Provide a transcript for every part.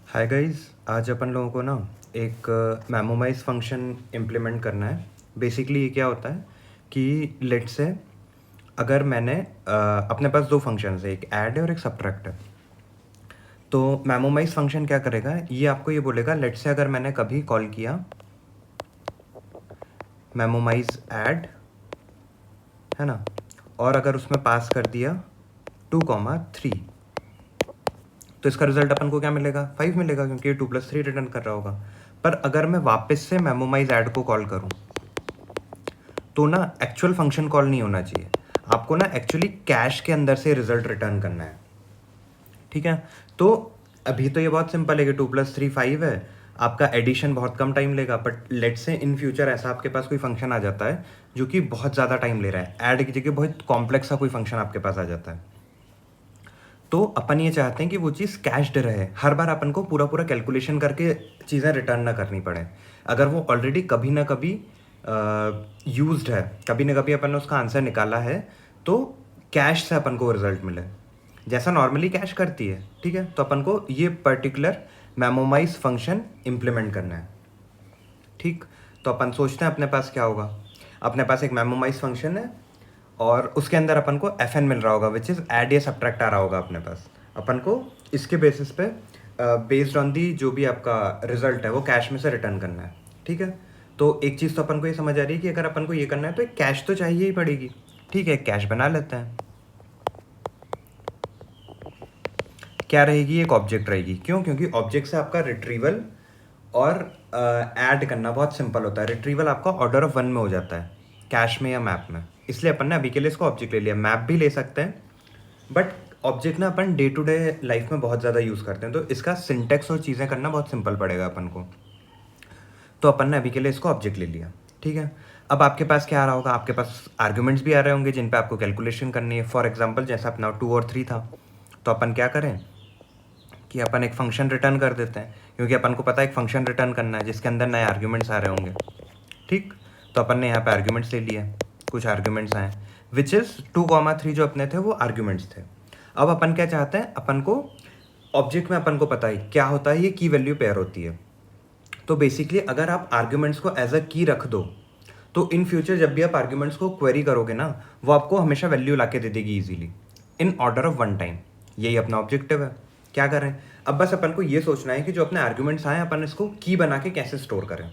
Hi guys, आज अपन लोगों को ना एक मेमोमाइज फंक्शन इम्प्लीमेंट करना है। बेसिकली ये क्या होता है कि लेट से अगर मैंने अपने पास दो फंक्शंस है, एक ऐड है और एक सब्ट्रैक्ट है। तो मेमोमाइज फंक्शन क्या करेगा, ये आपको ये बोलेगा लेट से अगर मैंने कभी कॉल किया मेमोमाइज ऐड, है ना, और अगर उसमें पास कर दिया 2,3, तो इसका रिजल्ट अपन को क्या मिलेगा, 5 मिलेगा, क्योंकि ये 2+3 रिटर्न कर रहा होगा। पर अगर मैं वापस से मेमोमाइज ऐड को कॉल करूँ तो ना एक्चुअल फंक्शन कॉल नहीं होना चाहिए, आपको ना एक्चुअली कैश के अंदर से रिजल्ट रिटर्न करना है। ठीक है, तो अभी तो ये बहुत सिंपल है कि 2+3 5 है, आपका एडिशन बहुत कम टाइम लेगा। बट लेट से इन फ्यूचर ऐसा आपके पास कोई फंक्शन आ जाता है जो कि बहुत ज़्यादा टाइम ले रहा है, ऐड की जगह बहुत कॉम्प्लेक्स सा कोई फंक्शन आपके पास आ जाता है। तो अपन ये चाहते हैं कि वो चीज़ कैश्ड रहे, हर बार अपन को पूरा पूरा कैलकुलेशन करके चीज़ें रिटर्न ना करनी पड़े। अगर वो ऑलरेडी कभी ना कभी यूज्ड है, कभी ना कभी अपन ने उसका आंसर निकाला है, तो कैश से अपन को रिजल्ट मिले जैसा नॉर्मली कैश करती है। ठीक है, तो अपन को ये पर्टिकुलर मेमोमाइज फंक्शन इम्प्लीमेंट करना है। ठीक, तो अपन सोचते हैं अपने पास क्या होगा। अपने पास एक मेमोमाइज फंक्शन है और उसके अंदर अपन को एफ एन मिल रहा होगा, विच इज़ ऐड या सब्ट्रैक्ट आ रहा होगा अपने पास। अपन को इसके बेसिस पे बेस्ड ऑन दी जो भी आपका रिजल्ट है वो कैश में से रिटर्न करना है। ठीक है, तो एक चीज़ तो अपन को ये समझ आ रही है कि अगर अपन को ये करना है तो एक कैश तो चाहिए ही पड़ेगी। ठीक है, कैश बना लेते हैं। क्या रहेगी, एक ऑब्जेक्ट रहेगी। क्यों? क्योंकि ऑब्जेक्ट से आपका रिट्रीवल और ऐड करना बहुत सिंपल होता है। रिट्रीवल आपका ऑर्डर ऑफ 1 में हो जाता है, कैश में या मैप में। इसलिए अपन ने अभी के लिए इसको ऑब्जेक्ट ले लिया। मैप भी ले सकते हैं, बट ऑब्जेक्ट ना अपन डे टू डे लाइफ में बहुत ज़्यादा यूज़ करते हैं, तो इसका सिंटेक्स और चीज़ें करना बहुत सिंपल पड़ेगा अपन को। तो अपन ने अभी के लिए इसको ऑब्जेक्ट ले लिया। ठीक है, अब आपके पास क्या आ रहा होगा, आपके पास आर्ग्यूमेंट्स भी आ रहे होंगे जिन पे आपको कैलकुलेशन करनी है। फॉर एग्जांपल जैसा अपना 2 और 3 था, तो अपन क्या करें कि अपन एक फंक्शन रिटर्न कर देते हैं, क्योंकि अपन को पता है एक फंक्शन रिटर्न करना है जिसके अंदर नए आर्ग्यूमेंट्स आ रहे होंगे। ठीक, तो अपन ने यहाँ पे आर्ग्यूमेंट्स ले लिए, कुछ आर्ग्यूमेंट्स आए विच इज़ 2,3 जो अपने थे वो आर्ग्यूमेंट्स थे। अब अपन क्या चाहते हैं, अपन को ऑब्जेक्ट में अपन को पता है क्या होता है, ये की वैल्यू पेयर होती है। तो बेसिकली अगर आप आर्ग्यूमेंट्स को एज अ की रख दो तो इन फ्यूचर जब भी आप आर्ग्यूमेंट्स को क्वेरी करोगे ना, वो आपको हमेशा वैल्यू ला के दे देगी easily in order of 1 time. यही अपना ऑब्जेक्टिव है। क्या करें, अब बस अपन को ये सोचना है कि जो अपने आर्ग्यूमेंट्स आए अपन इसको की बना के कैसे स्टोर करें।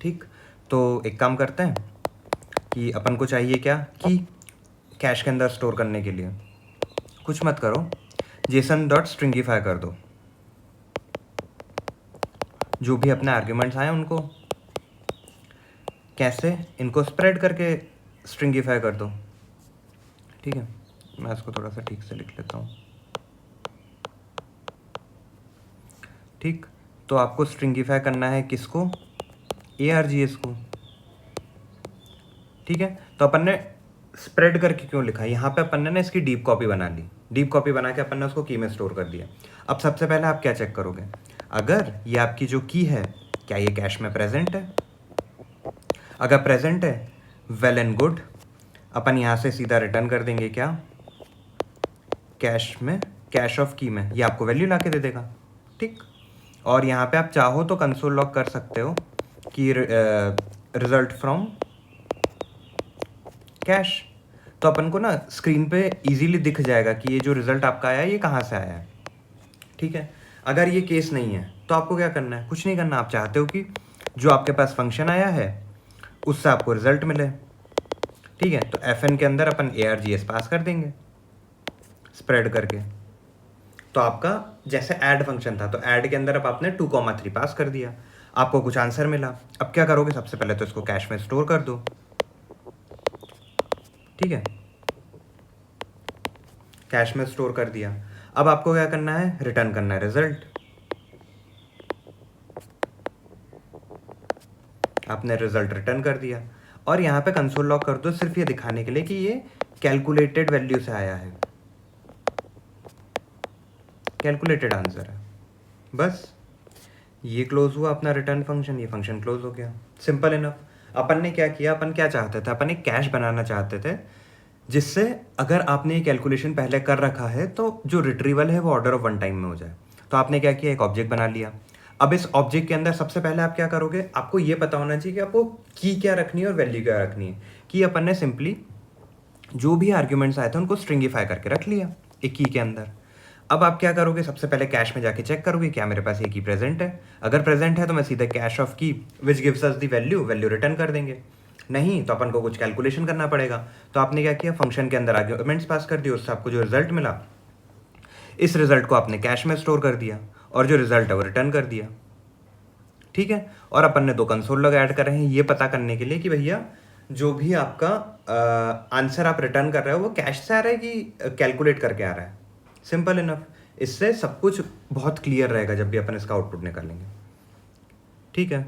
ठीक, तो एक काम करते हैं कि अपन को चाहिए क्या, की कैश के अंदर स्टोर करने के लिए कुछ मत करो, जेसन डॉट स्ट्रिंगिफाई कर दो। जो भी अपने आर्ग्यूमेंट्स आए उनको कैसे इनको स्प्रेड करके स्ट्रिंगिफाई कर दो। ठीक है, मैं इसको थोड़ा सा ठीक से लिख लेता हूँ। ठीक, तो आपको स्ट्रिंगिफाई करना है किसको, ARGS को। ठीक है, तो अपन ने स्प्रेड करके क्यों लिखा है, यहाँ पे अपन ने ना इसकी डीप कॉपी बना ली। डीप कॉपी बना के अपन ने उसको की में स्टोर कर दिया। अब सबसे पहले आप क्या चेक करोगे, अगर ये आपकी जो की है क्या ये कैश में प्रेजेंट है। अगर प्रेजेंट है, वेल एंड गुड, अपन यहाँ से सीधा रिटर्न कर देंगे क्या, कैश में, कैश ऑफ की में, ये आपको वैल्यू ला के दे देगा। ठीक, और यहाँ पे आप चाहो तो कंसोल लॉग कर सकते हो कि रिजल्ट फ्रॉम कैश, तो अपन को ना स्क्रीन पे इजीली दिख जाएगा कि ये जो रिजल्ट आपका आया है ये कहाँ से आया है। ठीक है, अगर ये केस नहीं है तो आपको क्या करना है, कुछ नहीं करना। आप चाहते हो कि जो आपके पास फंक्शन आया है उससे आपको रिजल्ट मिले। ठीक है, तो एफ एन के अंदर अपन ARGS पास कर देंगे स्प्रेड करके। तो आपका जैसे ऐड फंक्शन था, तो ऐड के अंदर अब आपने 2,3 पास कर दिया, आपको कुछ आंसर मिला। अब क्या करोगे, सबसे पहले तो इसको कैश में स्टोर कर दो। ठीक है, कैश में स्टोर कर दिया। अब आपको क्या करना है, रिटर्न करना है रिजल्ट। आपने रिजल्ट रिटर्न कर दिया और यहाँ पे कंसोल लॉग कर दो, सिर्फ ये दिखाने के लिए कि ये कैलकुलेटेड वैल्यू से आया है, कैलकुलेटेड आंसर है। बस ये क्लोज हुआ अपना रिटर्न फंक्शन, ये फंक्शन क्लोज हो गया, सिंपल इनफ। अपन ने क्या किया, अपन क्या चाहते थे, अपन एक कैश बनाना चाहते थे जिससे अगर आपने ये कैलकुलेशन पहले कर रखा है तो जो रिट्रीवल है वो ऑर्डर ऑफ 1 टाइम में हो जाए। तो आपने क्या किया, एक ऑब्जेक्ट बना लिया। अब इस ऑब्जेक्ट के अंदर सबसे पहले आप क्या करोगे, आपको ये पता होना चाहिए कि आपको की क्या रखनी है और वैल्यू क्या रखनी है। कि अपन ने सिंपली जो भी आर्ग्यूमेंट्स आए थे उनको स्ट्रिंगिफाई करके रख लिया एक की के अंदर। अब आप क्या करोगे, सबसे पहले कैश में जाके चेक करोगे क्या मेरे पास ये की प्रेजेंट है। अगर प्रेजेंट है तो मैं सीधे कैश ऑफ की which gives us the value return कर देंगे। नहीं तो अपन को कुछ कैलकुलेशन करना पड़ेगा। तो आपने क्या किया, फंक्शन के अंदर आर्ग्यूमेंट्स पास कर दिए, उससे आपको जो रिजल्ट मिला, इस रिजल्ट को आपने कैश में स्टोर कर दिया और जो रिजल्ट है वो रिटर्न कर दिया। ठीक है। और अपन ने 2 कंसोल लॉग ऐड कर रहे हैं ये पता करने के लिए कि भैया जो भी आपका आंसर आप रिटर्न कर रहे हो वो कैश से आ रहा है कि कैलकुलेट करके आ रहा है। Simple enough. इससे सब कुछ बहुत क्लियर रहेगा जब भी अपन इसका आउटपुट निकालेंगे। ठीक है।